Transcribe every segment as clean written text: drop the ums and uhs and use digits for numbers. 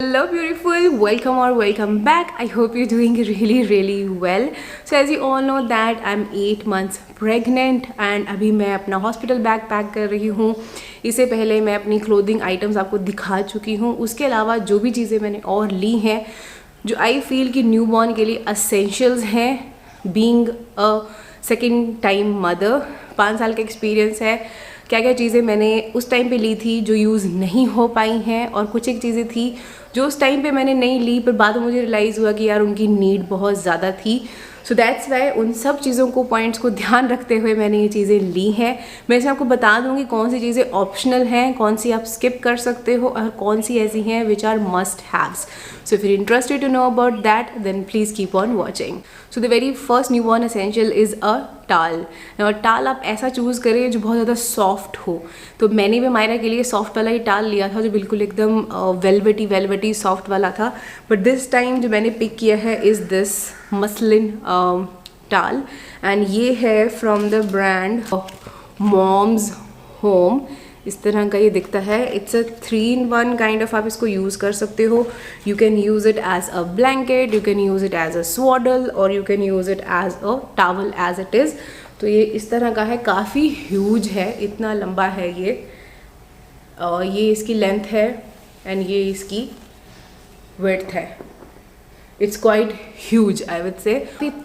Hello beautiful, welcome or welcome back. I hope you're doing really well. So as you all know that I'm 8 months pregnant and अभी मैं अपना hospital bag pack कर रही हूँ. इससे पहले मैं अपनी क्लोथिंग आइटम्स आपको दिखा चुकी हूँ. उसके अलावा जो भी चीज़ें मैंने और ली हैं जो आई फील कि न्यूबॉर्न के लिए असेंशियल्स हैं, being a second time mother, 5 साल का एक्सपीरियंस है. क्या क्या चीज़ें मैंने उस टाइम पे ली थी जो यूज़ नहीं हो पाई हैं, और कुछ एक चीज़ें थी जो उस टाइम पे मैंने नहीं ली पर बाद में मुझे रियलाइज़ हुआ कि यार उनकी नीड बहुत ज़्यादा थी. सो दैट्स वाई उन सब चीज़ों को पॉइंट्स को ध्यान रखते हुए मैंने ये चीज़ें ली हैं. मैं इसमें आपको बता दूंगी कौन सी चीज़ें ऑप्शनल हैं, कौन सी आप स्किप कर सकते हो और कौन सी ऐसी हैं which are must haves. So if you're interested to know about that, then please keep on watching. So the very first newborn essential is a towel. Now towel आप ऐसा चूज़ करें जो बहुत ज़्यादा सॉफ्ट हो. तो मैंने भी मायरा के लिए सॉफ्ट वाला ही टाल लिया था जो बिल्कुल एकदम वेलवेटी सॉफ्ट वाला था. बट दिस टाइम जो मैंने पिक किया है is this muslin towel, and ये है from the brand Mom's Home. इस तरह का ये दिखता है. It's a 3-in-1 kind of. आप इसको यूज़ कर सकते हो. You can use it as a blanket, you can use it as a swaddle, और you can use it as a towel as it is. तो ये इस तरह का है, काफ़ी ह्यूज है, इतना लंबा है ये. ये इसकी लेंथ है एंड ये इसकी विड्थ है. It's quite huge I would से.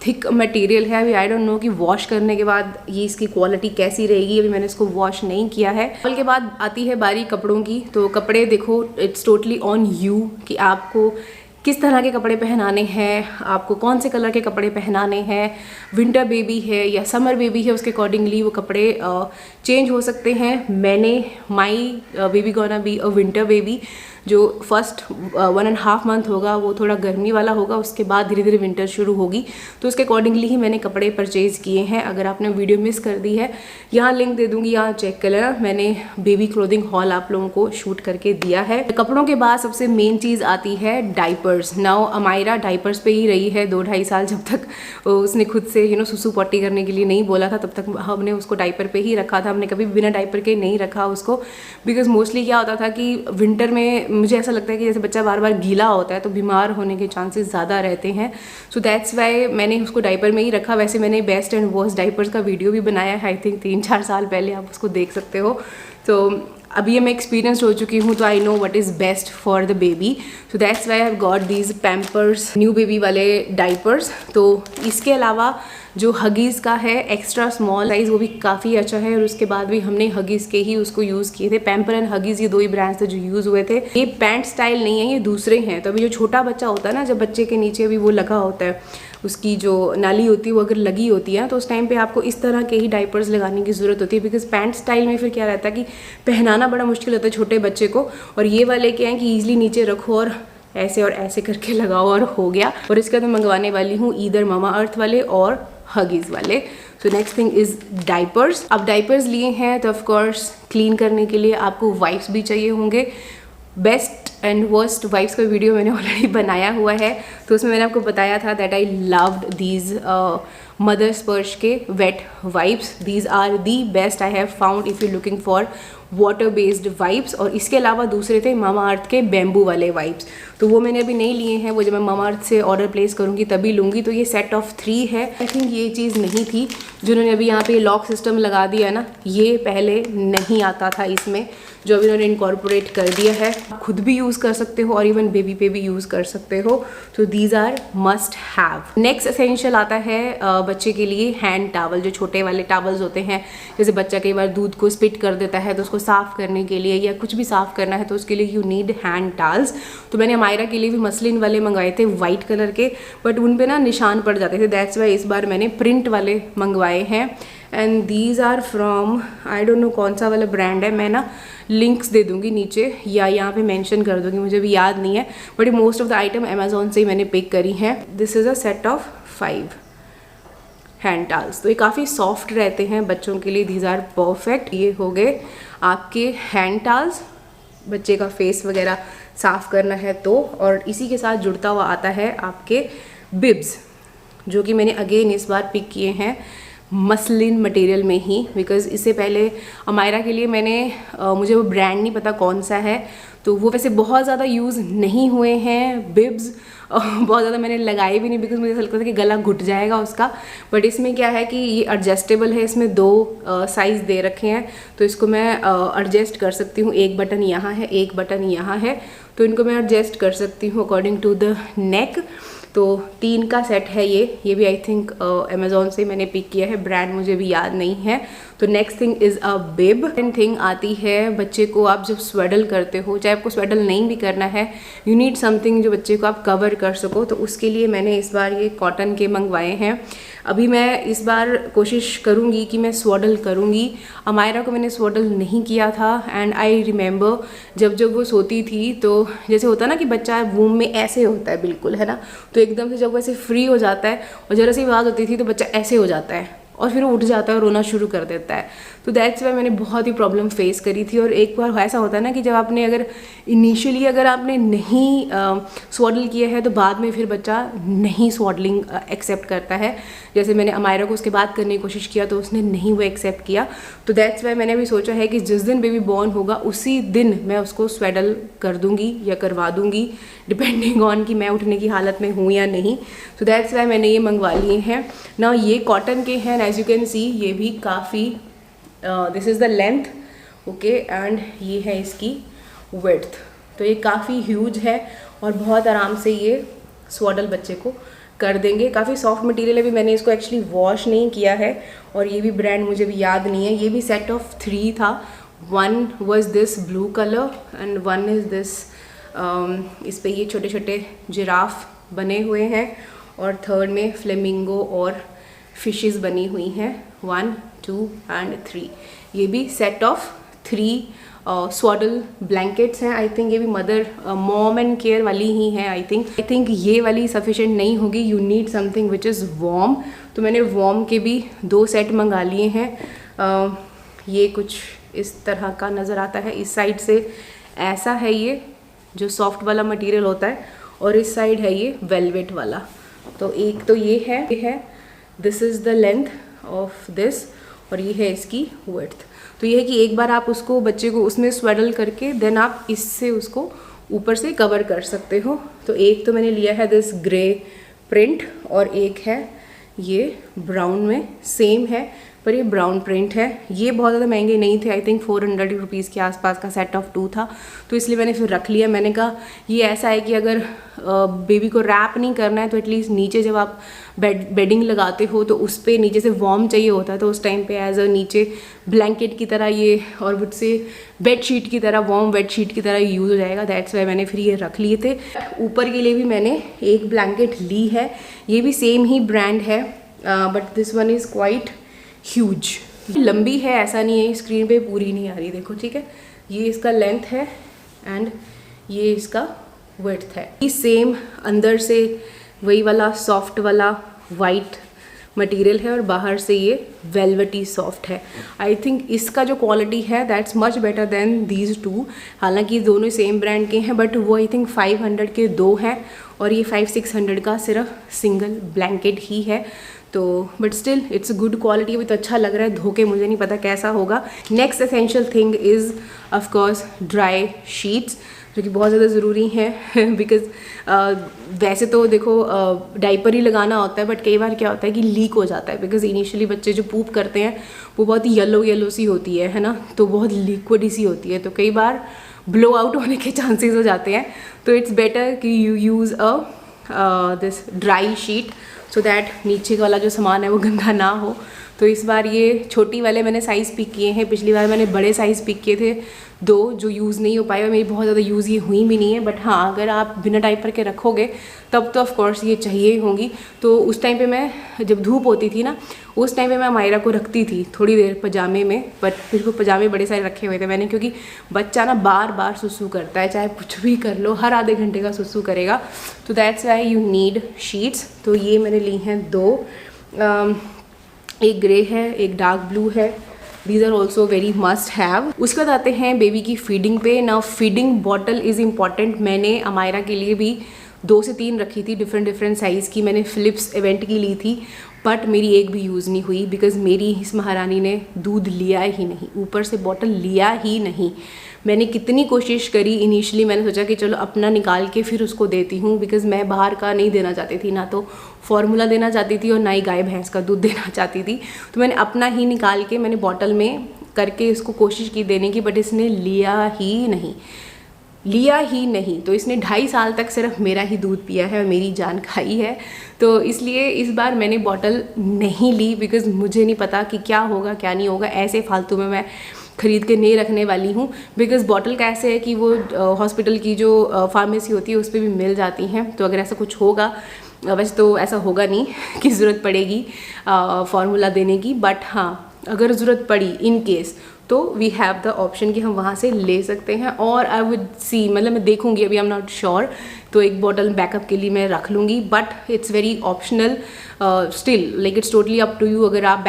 थिक मटेरियल है. अभी आई डोंट नो कि वॉश करने के बाद ये इसकी क्वालिटी कैसी रहेगी. अभी मैंने इसको वॉश नहीं किया है. कल के बाद आती है बारी कपड़ों की. तो कपड़े देखो, इट्स टोटली ऑन यू कि आपको किस तरह के कपड़े पहनाने हैं, आपको कौन से कलर के कपड़े पहनाने हैं. विंटर बेबी है या समर बेबी है, उसके अकॉर्डिंगली वो कपड़े चेंज हो सकते हैं. मैंने my baby gonna be a winter baby. जो फर्स्ट 1.5 मंथ होगा वो थोड़ा गर्मी वाला होगा, उसके बाद धीरे धीरे विंटर शुरू होगी. तो उसके अकॉर्डिंगली ही मैंने कपड़े परचेज़ किए हैं. अगर आपने वीडियो मिस कर दी है, यहाँ लिंक दे दूँगी, यहाँ चेक कर लेना. मैंने बेबी क्लोथिंग हॉल आप लोगों को शूट करके दिया है. कपड़ों के बाद सबसे मेन चीज़ आती है डाइपर्स. नाउ अमायरा डाइपर्स पे ही रही है 2-2.5 साल. जब तक उसने खुद से सुसु पॉटी करने के लिए नहीं बोला था तब तक हमने उसको डाइपर पे ही रखा था. हमने कभी बिना डाइपर के नहीं रखा उसको, बिकॉज मोस्टली क्या होता था कि विंटर में मुझे ऐसा लगता है कि जैसे बच्चा बार बार गीला होता है तो बीमार होने के चांसेस ज़्यादा रहते हैं. सो दैट्स वाई मैंने उसको डाइपर में ही रखा. वैसे मैंने बेस्ट एंड वर्स्ट डाइपर्स का वीडियो भी बनाया है, आई थिंक 3-4 साल पहले, आप उसको देख सकते हो. तो अभी ये मैं एक्सपीरियंस हो चुकी हूँ तो I know what is best for the baby. So that's why I have got these Pampers new baby वाले डाइपर्स. तो इसके अलावा जो हगीज़ का है एक्स्ट्रा स्मॉल साइज़, वो भी काफ़ी अच्छा है. और उसके बाद भी हमने हगीज़ के ही उसको यूज़ किए थे. पैम्पर एंड हगीज़ ये 2 ही ब्रांड्स थे जो यूज़ हुए थे. ये पैंट स्टाइल नहीं है, ये दूसरे हैं. तो अभी जो छोटा बच्चा होता है ना, जब बच्चे के नीचे अभी वो लगा होता है, उसकी जो नाली होती है वो अगर लगी होती है तो उस टाइम पे आपको इस तरह के ही डाइपर्स लगाने की ज़रूरत होती है. बिकॉज पैंट स्टाइल में फिर क्या रहता है कि पहनाना बड़ा मुश्किल होता है छोटे बच्चे को. और ये वाले क्या है कि ईजिली नीचे रखो और ऐसे करके लगाओ और हो गया. और इसका तो मंगवाने वाली हूँ ईदर मामा अर्थ वाले और हगीज़ वाले. So next thing is diapers. अब डाइपर्स लिए हैं तो ऑफकोर्स क्लीन करने के लिए आपको वाइप्स भी चाहिए होंगे. बेस्ट एंड वर्स्ट वाइप्स का वीडियो मैंने ऑलरेडी बनाया हुआ है. तो उसमें मैंने आपको बताया था that I loved these mother Sparsh के wet wipes. These are the best I have found if you looking for water based wipes. और इसके अलावा दूसरे थे मामा अर्थ के बेम्बू वाले वाइप्स. तो वो मैंने अभी नहीं लिए हैं, वो जब मैं मामा अर्थ से ऑर्डर प्लेस करूँगी तभी लूँगी. तो ये सेट ऑफ 3 है. आई थिंक ये चीज़ नहीं थी जिन्होंने अभी यहाँ पे लॉक सिस्टम लगा दिया ना, ये पहले नहीं आता था इसमें, जो अभी उन्होंने इनकॉर्पोरेट कर दिया है. खुद भी यूज़ कर सकते हो और इवन बेबी पे भी यूज़ कर सकते हो. तो these are must have. Next essential आता है बच्चे के लिए हैंड टावल. जो छोटे वाले टावल्स होते हैं, जैसे बच्चा कई बार दूध को स्पिट कर देता है तो उसको साफ़ करने के लिए या कुछ भी साफ़ करना है तो उसके लिए यू नीड हैंड टावल्स. तो मैंने मायरा के लिए भी मसलिन वाले मंगवाए थे वाइट कलर के, बट उन पे ना निशान पड़ जाते थे. दैट्स वाई इस बार मैंने प्रिंट वाले मंगवाए हैं. And these are from I don't know कौन सा वाला ब्रांड है. मैं ना लिंक्स दे दूँगी नीचे या यहाँ पे मेंशन कर दूँगी, मुझे भी याद नहीं है. But most of the item Amazon से ही मैंने पिक करी हैं. This is a set of 5 hand towels. तो ये काफ़ी सॉफ्ट रहते हैं बच्चों के लिए. These are perfect. ये हो गए आपके हैंड टावल्स. बच्चे का फेस वगैरह साफ़ करना है तो. और इसी के साथ जुड़ता हुआ आता है आपके बिब्स, जो कि मैंने अगेन इस बार पिक किए हैं मसलिन मटेरियल में ही, बिकॉज़ इससे पहले अमायरा के लिए मैंने मुझे वो ब्रांड नहीं पता कौन सा है, तो वो वैसे बहुत ज़्यादा यूज़ नहीं हुए हैं बिब्स, बहुत ज़्यादा मैंने लगाए भी नहीं बिकॉज मुझे ऐसा लगता था कि गला घुट जाएगा उसका। बट इसमें क्या है कि ये एडजस्टेबल है, इसमें 2 साइज़ दे रखे हैं, तो इसको मैं एडजस्ट कर सकती हूँ। एक बटन यहाँ है, एक बटन यहाँ है, तो इनको मैं एडजस्ट कर सकती हूँ अकॉर्डिंग टू द नेक। तो 3 का सेट है ये भी आई थिंक अमेज़ॉन से मैंने पिक किया है, ब्रांड मुझे भी याद नहीं है। तो next thing is a bib. Second thing आती है बच्चे को आप जब स्वेडल करते हो, चाहे आपको स्वेडल नहीं भी करना है, यू नीड समथिंग जो बच्चे को आप कवर कर सको, तो उसके लिए मैंने इस बार ये कॉटन के मंगवाए हैं। अभी मैं इस बार कोशिश करूँगी कि मैं स्वॉडल करूँगी। अमायरा को मैंने स्वॉडल नहीं किया था एंड आई रिमेंबर जब वो सोती थी तो जैसे होता है ना कि बच्चा वूम में ऐसे होता है बिल्कुल, है ना, तो एकदम से जब वैसे फ्री हो जाता है और जरा सी आवाज़ होती थी तो बच्चा ऐसे हो जाता है और फिर वो उठ जाता है और रोना शुरू कर देता है। तो दैट्स वाई मैंने बहुत ही प्रॉब्लम फेस करी थी। और एक बार ऐसा होता है ना कि जब आपने अगर इनिशियली अगर आपने नहीं स्वॉडल किया है तो बाद में फिर बच्चा नहीं स्वॉडलिंग एक्सेप्ट करता है। जैसे मैंने अमायरा को उसके बाद करने की कोशिश किया तो उसने नहीं वो एक्सेप्ट किया। तो दैट्स वाई मैंने भी सोचा है कि जिस दिन बेबी बॉर्न होगा उसी दिन मैं उसको स्वेडल कर दूँगी या करवा दूँगी, डिपेंडिंग ऑन कि मैं उठने की हालत में हूँ या नहीं। तो दैट्स वाई मैंने ये मंगवा लिए हैं ना। ये कॉटन के हैं, एज यू कैन सी ये भी काफ़ी this is the length, okay, and ये है इसकी विड्थ। तो ये काफ़ी ह्यूज है और बहुत आराम से ये स्वॉडल बच्चे को कर देंगे। काफ़ी सॉफ्ट मटेरियल है, भी मैंने इसको एक्चुअली वॉश नहीं किया है और ये भी ब्रांड मुझे भी याद नहीं है। ये भी सेट ऑफ 3 था, 1 was this blue colour and 1 is this, इस पे ये छोटे छोटे जिराफ बने हुए हैं और 3rd में फ्लेमिंगो और फिशेस बनी हुई हैं, 1, 2 एंड 3। ये भी सेट ऑफ 3 स्वॉडल ब्लैंकेट्स हैं। आई थिंक ये भी मदर मॉम एंड केयर वाली ही हैं। आई थिंक ये वाली सफिशेंट नहीं होगी, you need something which is warm. तो मैंने वार्म के भी 2 सेट मंगा लिए हैं। ये कुछ इस तरह का नज़र आता है, इस साइड से ऐसा है ये जो सॉफ्ट वाला मटेरियल होता है और इस साइड है ये वेलवेट वाला। तो एक तो ये है this is the length of this और ये है इसकी विड्थ। तो ये है कि एक बार आप उसको बच्चे को उसमें स्वेडल करके देन आप इससे उसको ऊपर से कवर कर सकते हो। तो एक तो मैंने लिया है दिस ग्रे प्रिंट और एक है ये ब्राउन में, सेम है पर ये ब्राउन प्रिंट है। ये बहुत ज़्यादा महंगे नहीं थे, आई थिंक 400 रुपीज़ के आसपास का सेट ऑफ 2 था, तो इसलिए मैंने फिर रख लिया। मैंने कहा ये ऐसा है कि अगर बेबी को रैप नहीं करना है तो एटलीस्ट नीचे जब आप बेडिंग लगाते हो तो उस पर नीचे से वार्म चाहिए होता है, तो उस टाइम पे एज अ नीचे ब्लैंकेट की तरह ये और मुझसे बेड शीट की तरह, वार्म बेड शीट की तरह यूज़ हो जाएगा। दैट्स वाई मैंने फिर ये रख लिए थे। ऊपर के लिए भी मैंने एक ब्लैंकेट ली है, ये भी सेम ही ब्रांड है but this one is quite huge, लंबी है, ऐसा नहीं है स्क्रीन पे पूरी नहीं आ रही, देखो ठीक है। ये इसका लेंथ है एंड ये इसका विड्थ है। ये सेम अंदर से वही वाला सॉफ्ट वाला वाइट मटेरियल है और बाहर से ये वेलवेटी सॉफ्ट है। आई थिंक इसका जो क्वालिटी है that's much better than these 2। हालांकि दोनों सेम ब्रांड के हैं बट वो आई थिंक 500 के 2 हैं और ये 500-600 का सिर्फ सिंगल ब्लैंकेट ही है। तो but still it's good quality, अभी तो अच्छा लग रहा है, धोके मुझे नहीं पता कैसा होगा। Next essential thing is of course dry sheets, जो कि बहुत ज़्यादा ज़रूरी है बिकॉज वैसे तो देखो डाइपर ही लगाना होता है बट कई बार क्या होता है कि लीक हो जाता है, बिकॉज इनिशियली बच्चे जो पूप करते हैं वो बहुत ही येलो सी होती है ना, तो बहुत लिक्विड सी होती है, तो कई बार ब्लो आउट होने के चांसेस हो जाते हैं। तो इट्स बेटर कि you use this dry sheet so that नीचे वाला जो सामान है वो गंदा ना हो। तो इस बार ये छोटी वाले मैंने साइज़ पिक किए हैं, पिछली बार मैंने बड़े साइज़ पिक किए थे 2 जो यूज़ नहीं हो पाए और मेरी बहुत ज़्यादा यूज़ ये हुई भी नहीं है। बट हाँ, अगर आप बिना डाइपर के रखोगे तब तो ऑफ कोर्स ये चाहिए होंगी। तो उस टाइम पे मैं जब धूप होती थी ना उस टाइम पे मैं अमायरा को रखती थी थोड़ी देर पजामे में, बट फिर वो पजामे बड़े सारे रखे हुए थे मैंने, क्योंकि बच्चा ना बार बार सुसु करता है, चाहे कुछ भी कर लो हर आधे घंटे का सुसु करेगा। तो that's why you need sheets. तो ये मैंने ली हैं 2, एक ग्रे है एक डार्क ब्लू है। These are also very must have. उसके बाद आते हैं बेबी की फीडिंग पे। ना फीडिंग बॉटल इज़ इम्पॉर्टेंट। मैंने अमायरा के लिए भी 2 से 3 रखी थी डिफरेंट साइज़ की, मैंने फ़िलिप्स इवेंट की ली थी, बट मेरी एक भी यूज़ नहीं हुई बिकॉज़ मेरी इस महारानी ने दूध लिया ही नहीं, ऊपर से बॉटल लिया ही नहीं। मैंने कितनी कोशिश करी, इनिशियली मैंने सोचा कि चलो अपना निकाल के फिर उसको देती हूँ बिकॉज़ मैं बाहर का नहीं देना चाहती थी, ना तो फार्मूला देना चाहती थी और ना ही गाय भैंस का दूध देना चाहती थी। तो मैंने अपना ही निकाल के मैंने बॉटल में करके इसको कोशिश की देने की, बट इसने लिया ही नहीं। तो इसने 2.5 साल तक सिर्फ मेरा ही दूध पिया है और मेरी जान खाई है। तो इसलिए इस बार मैंने बॉटल नहीं ली बिकॉज़ मुझे नहीं पता कि क्या होगा क्या नहीं होगा, ऐसे फालतू में मैं ख़रीद के नहीं रखने वाली हूँ। बिकॉज़ बॉटल का ऐसे है कि वो हॉस्पिटल की जो फार्मेसी होती है उस पर भी मिल जाती हैं, तो अगर ऐसा कुछ होगा, वैसे तो ऐसा होगा नहीं कि ज़रूरत पड़ेगी फार्मूला देने की, बट हाँ अगर ज़रूरत पड़ी इन केस तो वी हैव द ऑप्शन कि हम वहाँ से ले सकते हैं। और आई वुड सी, मतलब मैं देखूँगी, अभी आई एम नॉट श्योर, तो एक बॉटल बैकअप के लिए मैं रख लूँगी, but it's very optional still, like it's totally up to you. अगर आप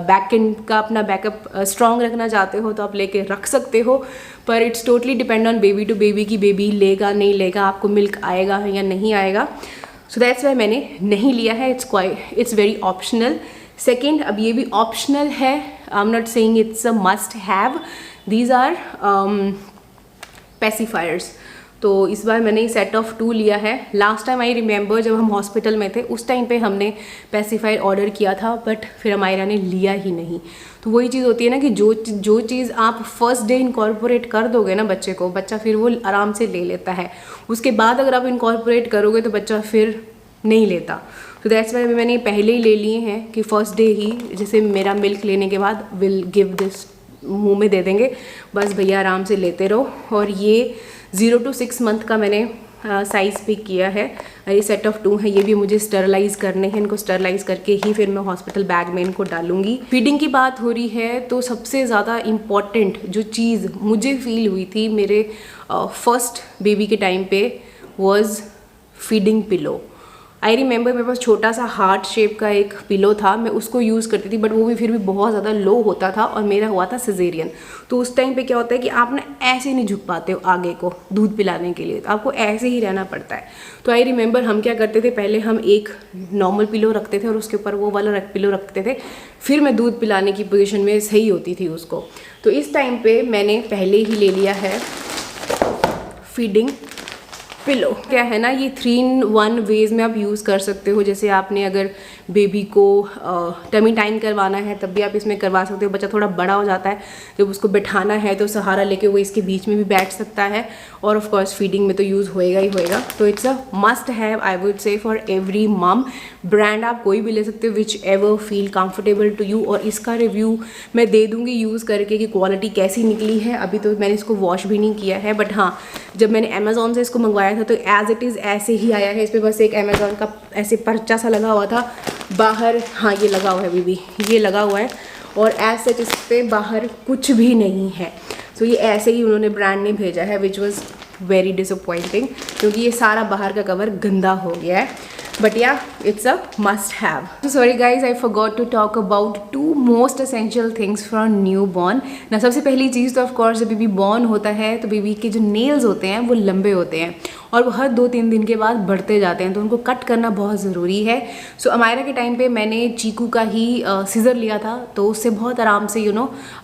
बैकएंड का अपना बैकअप स्ट्रॉन्ग रखना चाहते हो तो आप लेके रख सकते हो, पर it's totally depend on baby to baby कि बेबी लेगा नहीं लेगा, आपको मिल्क आएगा या नहीं आएगा। सो दैट्स वाई मैंने नहीं लिया है, इट्स वेरी ऑप्शनल। सेकेंड, अब ये भी ऑप्शनल है, I am not saying it's a must have, these are pacifiers. तो इस बार मैंने सेट ऑफ 2 लिया है। लास्ट टाइम आई रिमेंबर जब हम हॉस्पिटल में थे उस टाइम पे हमने पेसिफायर ऑर्डर किया था, बट फिर अमायरा ने लिया ही नहीं। तो वही चीज़ होती है ना कि जो चीज़ आप फर्स्ट डे इनकॉर्पोरेट कर दोगे ना बच्चे को, बच्चा फिर वो आराम से ले लेता है। उसके बाद अगर आप इनकॉर्पोरेट करोगे तो बच्चा फिर नहीं लेता। तो दैट्स वाई मैंने पहले ही ले लिए हैं कि फर्स्ट डे ही, जैसे मेरा मिल्क लेने के बाद विल गिव दिस, मुंह में दे देंगे, बस भैया आराम से लेते रहो। और ये 0 to 6 मंथ का मैंने साइज़ पिक किया है। ये सेट ऑफ 2 है, ये भी मुझे स्टरलाइज़ करने हैं, इनको स्टरलाइज़ करके ही फिर मैं हॉस्पिटल बैग में इनको डालूंगी। फीडिंग की बात हो रही है तो सबसे ज़्यादा इम्पॉर्टेंट जो चीज़ मुझे फील हुई थी मेरे फर्स्ट बेबी के टाइम पे was feeding pillow. I remember मेरे पास छोटा सा हार्ट शेप का एक पिलो था, मैं उसको यूज़ करती थी, बट वो भी फिर भी बहुत ज़्यादा लो होता था और मेरा हुआ था सिजेरियन। तो उस टाइम पे क्या होता है कि आप ना ऐसे नहीं झुक पाते हो आगे को दूध पिलाने के लिए, तो आपको ऐसे ही रहना पड़ता है। तो आई रिमेंबर हम क्या करते थे, पहले हम एक नॉर्मल पिलो रखते थे और उसके ऊपर वो वाला पिलो रखते थे, फिर मैं दूध पिलाने की पोजीशन में सही होती थी उसको। तो इस टाइम पे मैंने पहले ही ले लिया है फीडिंग पिलो। क्या है ना, ये 3-in-1 वेज में आप यूज़ कर सकते हो। जैसे आपने अगर बेबी को टमी टाइम करवाना है तब भी आप इसमें करवा सकते हो। बच्चा थोड़ा बड़ा हो जाता है, जब उसको बैठाना है तो सहारा लेके वो इसके बीच में भी बैठ सकता है, और ऑफ कोर्स फीडिंग में तो यूज़ होएगा ही होएगा। तो it's a must have, I would say, for every mum. Brand आप कोई भी ले सकते हो, whichever feel comfortable to you. और इसका रिव्यू मैं दे दूँगी यूज़ करके कि क्वालिटी कैसी निकली है। अभी तो मैंने इसको वॉश भी नहीं किया है, बट हाँ जब मैंने अमेज़ॉन से इसको मंगवाया था तो एज इट इज़ ऐसे ही आया है। इस पर बस एक अमेज़ॉन का ऐसे पर्चा सा लगा हुआ था बाहर, हाँ ये लगा हुआ है बीबी, ये लगा हुआ है, और एज सच इस पर बाहर कुछ भी नहीं है। सो ये ऐसे ही उन्होंने ब्रांड ने भेजा है, विच वॉज वेरी डिसअपॉइंटिंग, क्योंकि ये सारा बाहर का कवर गंदा हो गया है। But yeah, it's a must have. So sorry guys, I forgot to talk about 2 most essential things for a newborn. ना सबसे पहली चीज़ तो ऑफ कोर्स जब बेबी बॉर्न होता है तो बेबी के जो नेल्स होते हैं वो लंबे होते हैं और वो हर 2-3 दिन के बाद बढ़ते जाते हैं, तो उनको कट करना बहुत ज़रूरी है। सो अमायरा के टाइम पे मैंने चीकू का ही सीज़र लिया था, तो उससे बहुत आराम से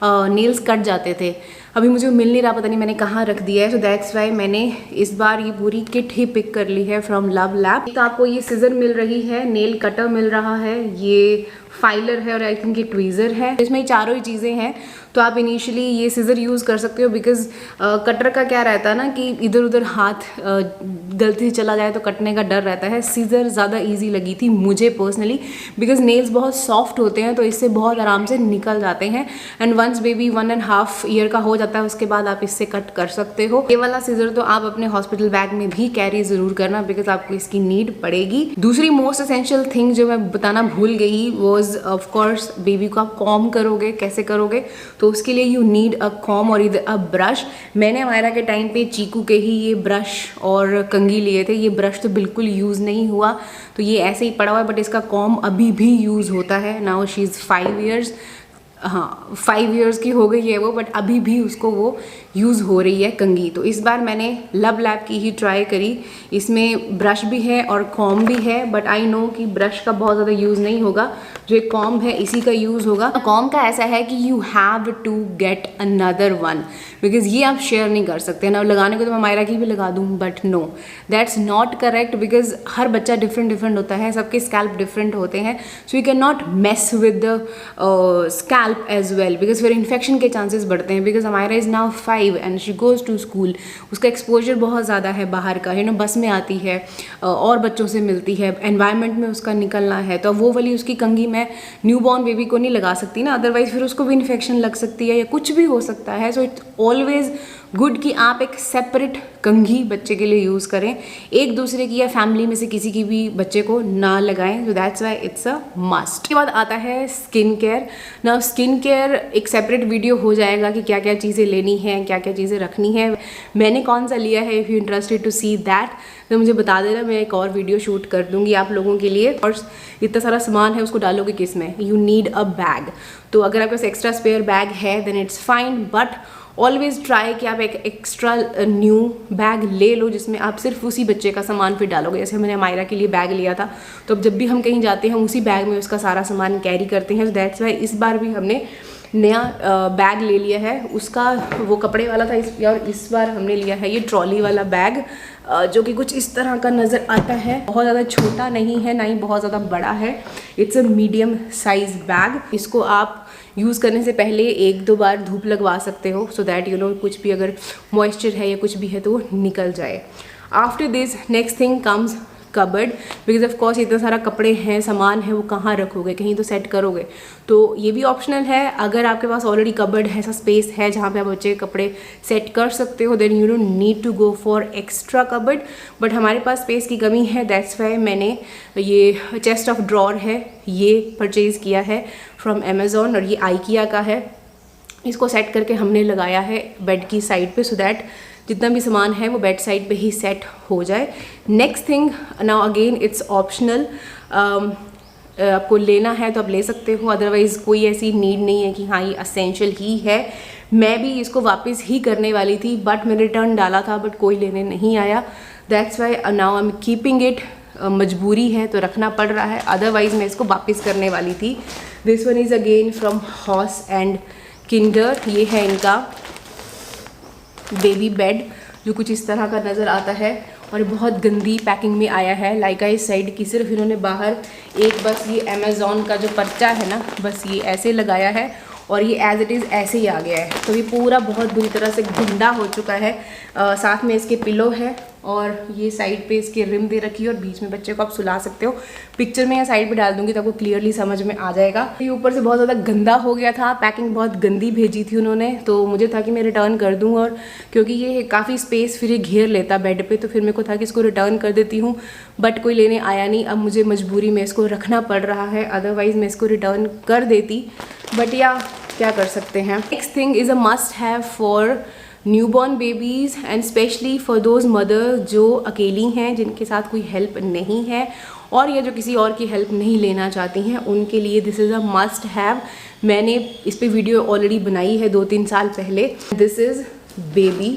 नेल्स कट जाते थे। अभी मुझे मिल नहीं रहा, पता नहीं मैंने कहाँ रख दिया है। सो दैट्स वाई मैंने इस बार ये पूरी किट ही पिक कर ली है फ्रॉम लव लैब। तो आपको ये सीजर मिल रही है, नेल कटर मिल रहा है, ये फाइलर है और आई थिंक ये ट्वीज़र है। इसमें ये चारों ही चीज़ें हैं। तो आप इनिशियली ये सीज़र यूज़ कर सकते हो, बिकॉज कटर का क्या रहता है ना कि इधर उधर हाथ गलती से चला जाए तो कटने का डर रहता है। सीज़र ज़्यादा इजी लगी थी मुझे पर्सनली, बिकॉज नेल्स बहुत सॉफ्ट होते हैं तो इससे बहुत आराम से निकल जाते हैं। एंड वंस बेबी 1.5 ईयर का हो जाता है उसके बाद आप इससे कट कर सकते हो। ये वाला सीज़र तो आप अपने हॉस्पिटल बैग में भी कैरी ज़रूर करना, बिकॉज आपको इसकी नीड पड़ेगी। दूसरी मोस्ट एसेंशियल थिंग जो मैं बताना भूल गई वॉज ऑफ कोर्स बेबी को आप कॉम करोगे, कैसे करोगे, तो उसके लिए यू नीड अ कॉम और इधर अ ब्रश। मैंने अमायरा के टाइम पे चीकू के ही ये ब्रश और कंघी लिए थे। ये ब्रश तो बिल्कुल यूज़ नहीं हुआ, तो ये ऐसे ही पड़ा हुआ है, बट इसका कॉम अभी भी यूज़ होता है। Now she is 5 years। हाँ 5 इयर्स की हो गई है वो, बट अभी भी उसको वो यूज़ हो रही है कंघी। तो इस बार मैंने लब लैब की ही ट्राई करी। इसमें ब्रश भी है और कॉम भी है, बट आई नो कि ब्रश का बहुत ज़्यादा यूज़ नहीं होगा, जो एक कॉम है इसी का यूज़ होगा। कॉम का ऐसा है कि you have to get another one, because ये आप शेयर नहीं कर सकते ना। लगाने को तो मैं मायरा की भी लगा दूँ, but no, that's not correct, because हर बच्चा डिफरेंट होता है, सबके स्कैल्प डिफरेंट होते हैं। So you can not mess with the scalp as well, because फिर इन्फेक्शन के चांसेस बढ़ते हैं। बिकॉज हमारा is now 5 and she goes to school, उसका एक्सपोजर बहुत ज़्यादा है बाहर का, बस में आती है और बच्चों से मिलती है, एनवायरनमेंट में उसका निकलना है, तो वो वाली उसकी कंघी मैं न्यूबॉर्न बेबी को नहीं लगा सकती ना, अदरवाइज फिर उसको भी इन्फेक्शन लग सकती है या कुछ भी हो सकता है। सो इट्स ऑलवेज गुड कि आप एक सेपरेट कंघी बच्चे के लिए यूज़ करें, एक दूसरे की या फैमिली में से किसी की भी बच्चे को ना लगाएं। So that's why it's a must. उसके बाद आता है स्किन केयर। ना स्किन केयर एक सेपरेट वीडियो हो जाएगा कि क्या क्या चीज़ें लेनी है, क्या क्या चीज़ें रखनी है, मैंने कौन सा लिया है। If you interested to see that तो मुझे बता देना, मैं एक और वीडियो शूट कर दूंगी आप लोगों के लिए। और इतना सारा सामान है, उसको डालोगे किस में? You need a bag. तो अगर आपके पास एक्स्ट्रा स्पेयर बैग है then it's fine, but always try कि आप एक एक्स्ट्रा न्यू बैग ले लो जिसमें आप सिर्फ उसी बच्चे का सामान फिर डालोगे। जैसे मैंने मायरा के लिए बैग लिया था, तो अब जब भी हम कहीं जाते हैं हम उसी बैग में उसका सारा सामान कैरी करते हैं। दैट्स वाई इस बार भी हमने नया बैग ले लिया है। उसका वो कपड़े वाला था और इस बार हमने लिया है ये ट्रॉली वाला बैग, जो कि कुछ इस तरह का नज़र आता है। बहुत ज़्यादा छोटा नहीं है, ना ही बहुत ज़्यादा बड़ा है। It's a medium size bag. इसको आप यूज़ करने से पहले 1-2 बार धूप लगवा सकते हो, सो दैट कुछ भी अगर मॉइस्चर है या कुछ भी है तो वो निकल जाए। After this next thing comes cupboard, because of course इतना सारा कपड़े हैं, सामान है, वो कहाँ रखोगे, कहीं तो सेट करोगे। तो ये भी ऑप्शनल है, अगर आपके पास ऑलरेडी कबर्ड है, ऐसा स्पेस है जहाँ पे आप बच्चे के कपड़े सेट कर सकते हो, then you don't need to go for extra cupboard. But हमारे पास स्पेस की कमी है, दैट्स वाई मैंने ये चेस्ट ऑफ ड्रॉर है ये परचेज़ किया है फ्रॉम अमेज़ॉन, और ये आइकिया का है। इसको सेट करके हमने लगाया है बेड की साइड पे, सो दैट जितना भी सामान है वो बेड साइड पे ही सेट हो जाए। Next thing, now again it's optional, आपको लेना है तो आप ले सकते हो, अदरवाइज़ कोई ऐसी नीड नहीं है कि हाँ ये असेंशियल ही है। मैं भी इसको वापस ही करने वाली थी, बट मैंने रिटर्न डाला था, बट कोई लेने नहीं आया। That's why now I am keeping it. मजबूरी है तो रखना पड़ रहा है, अदरवाइज़ मैं इसको वापस करने वाली थी। This one is again from house and Kinder. ये है इनका बेबी बेड, जो कुछ इस तरह का नज़र आता है और बहुत गंदी पैकिंग में आया है। लाइका इस साइड की सिर्फ इन्होंने बाहर एक बस ये अमेज़ॉन का जो पर्चा है ना, बस ये ऐसे लगाया है और ये एज इट इज़ ऐसे ही आ गया है। तो ये पूरा बहुत बुरी तरह से गंदा हो चुका है। साथ में इसके पिलो है और ये साइड पे इसकी रिम दे रखी है और बीच में बच्चे को आप सुला सकते हो। पिक्चर में या साइड पे डाल दूंगी तो आपको क्लियरली समझ में आ जाएगा। ये ऊपर से बहुत ज़्यादा गंदा हो गया था, पैकिंग बहुत गंदी भेजी थी उन्होंने, तो मुझे था कि मैं रिटर्न कर दूँ, और क्योंकि ये काफ़ी स्पेस फिर ये घेर लेता बेड पे, तो फिर मेरे को था कि इसको रिटर्न कर देती हूँ, बट कोई लेने आया नहीं। अब मुझे मजबूरी में इसको रखना पड़ रहा है, अदरवाइज़ मैं इसको रिटर्न कर देती, बट या क्या कर सकते हैं। Next thing is a must have for newborn babies and specially for those mother जो अकेली हैं, जिनके साथ कोई हेल्प नहीं है, और या जो किसी और की हेल्प नहीं लेना चाहती हैं, उनके लिए this is a must have. मैंने इस पे वीडियो ऑलरेडी बनाई है 2-3 साल पहले। दिस इज़ बेबी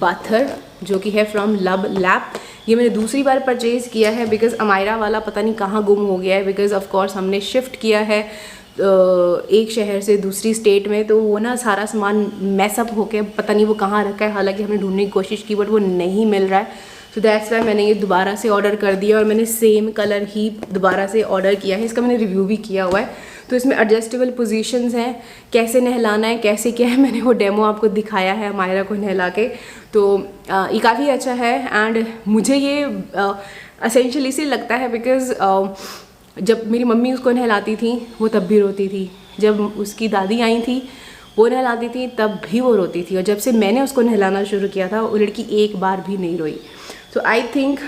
बाथर, जो कि है फ्रॉम लब लैब। ये मैंने दूसरी बार परचेज़ किया है, बिकॉज अमायरा वाला पता नहीं कहाँ गुम हो गया है, बिकॉज ऑफ कोर्स हमने शिफ्ट किया है एक शहर से दूसरी स्टेट में, तो वो ना सारा सामान मैसअप होके पता नहीं वो कहाँ रखा है। हालांकि हमने ढूंढने की कोशिश की बट वो नहीं मिल रहा है, सो दैट्स वाई मैंने ये दोबारा से ऑर्डर कर दिया और मैंने सेम कलर ही दोबारा से ऑर्डर किया है। इसका मैंने रिव्यू भी किया हुआ है। तो इसमें एडजस्टेबल पोजीशंस हैं, कैसे नहलाना है, कैसे क्या है, मैंने वो डेमो आपको दिखाया है मायरा को नहला के। तो ये काफ़ी अच्छा है एंड मुझे ये असेंशियल इसलिए लगता है बिकॉज़ जब मेरी मम्मी उसको नहलाती थी वो तब भी रोती थी, जब उसकी दादी आई थी वो नहलाती थी तब भी वो रोती थी, और जब से मैंने उसको नहलाना शुरू किया था वो लड़की एक बार भी नहीं रोई। सो आई थिंक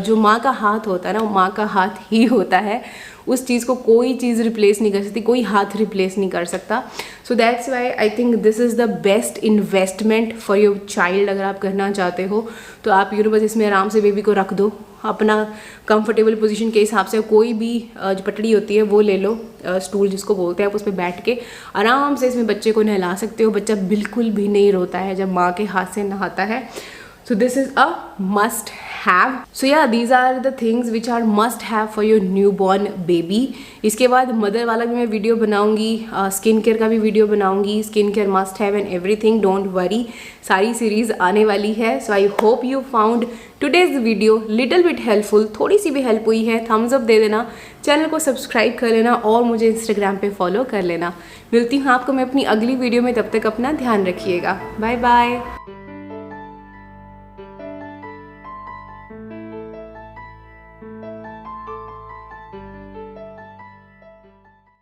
जो माँ का हाथ होता है ना, वो माँ का हाथ ही होता है। उस चीज़ को कोई चीज़ रिप्लेस नहीं कर सकती, कोई हाथ रिप्लेस नहीं कर सकता। So that's why I think this is the best investment for your child. अगर आप करना चाहते हो तो आप बस इसमें आराम से बेबी को रख दो, अपना कंफर्टेबल पोजीशन के हिसाब से कोई भी जो पटड़ी होती है वो ले लो, स्टूल जिसको बोलते हैं, आप उस पर बैठ के आराम से इसमें बच्चे को नहला सकते हो। बच्चा बिल्कुल भी नहीं रोता है जब माँ के हाथ से नहाता है। So this is a must have. So yeah, these are the things which are must have for your newborn baby. इसके बाद मदर वाला भी मैं वीडियो बनाऊंगी, स्किन केयर का भी वीडियो बनाऊंगी, skin care must have and everything, don't worry, सारी सीरीज आने वाली है। So I hope you found today's video little bit helpful. थोड़ी सी भी हेल्प हुई है, थम्स अप दे देना, चैनल को सब्सक्राइब कर लेना और मुझे इंस्टाग्राम पे फॉलो कर लेना। मिलती हूँ आपको मैं अपनी अगली वीडियो में, तब तक अपना ध्यान रखिएगा। Bye bye.